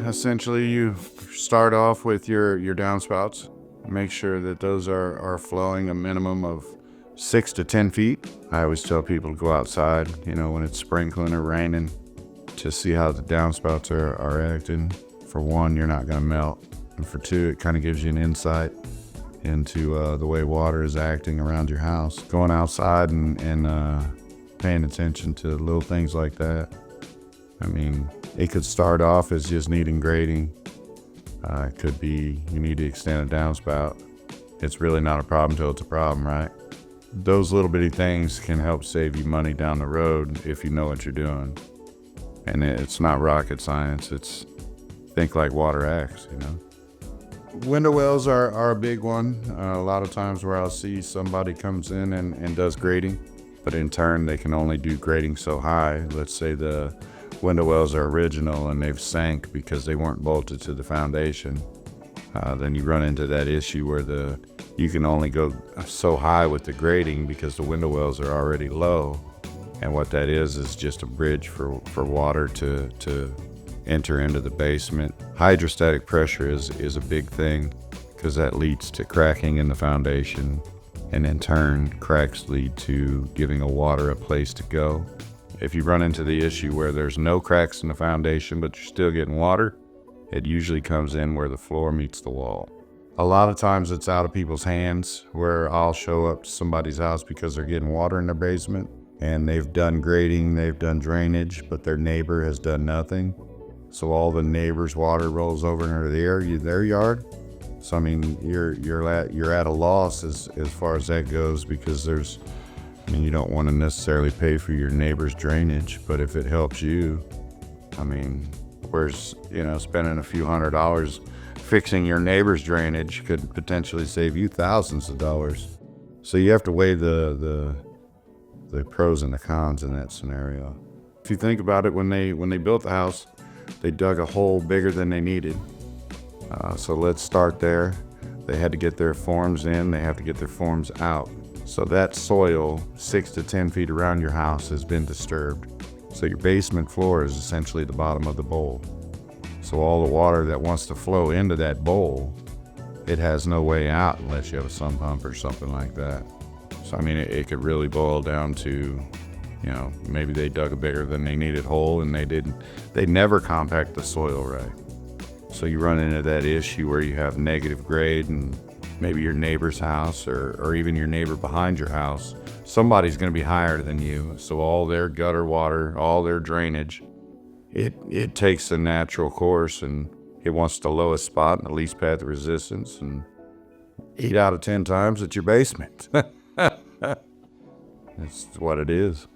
essentially you start off with your downspouts. Make sure that those are flowing a minimum of 6 to 10 feet. I always tell people to go outside, when it's sprinkling or raining, to see how the downspouts are acting. For one, you're not going to melt. And for two, it kind of gives you an insight into the way water is acting around your house. Going outside and paying attention to little things like that. I mean, it could start off as just needing grading. It could be you need to extend a downspout. It's really not a problem until it's a problem, right? Those little bitty things can help save you money down the road if you know what you're doing. And it's not rocket science. It's think like water acts, Window wells are a big one. A lot of times where I'll see somebody comes in and does grading, but in turn they can only do grading so high. Let's say the window wells are original and they've sank because they weren't bolted to the foundation. Then you run into that issue where you can only go so high with the grading because the window wells are already low. And what that is just a bridge for water to enter into the basement. Hydrostatic pressure is a big thing because that leads to cracking in the foundation, and in turn, cracks lead to giving water a place to go. If you run into the issue where there's no cracks in the foundation, but you're still getting water, it usually comes in where the floor meets the wall. A lot of times it's out of people's hands, where I'll show up to somebody's house because they're getting water in their basement and they've done grading, they've done drainage, but their neighbor has done nothing. So all the neighbor's water rolls over into their yard. So I mean, you're at a loss as far as that goes, because you don't want to necessarily pay for your neighbor's drainage, but if it helps you, whereas spending a few $100s fixing your neighbor's drainage could potentially save you thousands of dollars. So you have to weigh the pros and the cons in that scenario. If you think about it, when they built the house, they dug a hole bigger than they needed. So let's start there. They had to get their forms in, they have to get their forms out. So that soil 6 to 10 feet around your house has been disturbed. So your basement floor is essentially the bottom of the bowl. So all the water that wants to flow into that bowl, it has no way out unless you have a sump pump or something like that. So it could really boil down to, maybe they dug a bigger than they needed hole and they never compact the soil right. So you run into that issue where you have negative grade, and maybe your neighbor's house or even your neighbor behind your house, somebody's going to be higher than you. So all their gutter water, all their drainage, it takes a natural course, and it wants the lowest spot and the least path of resistance. And 8 out of 10 times it's your basement. That's what it is.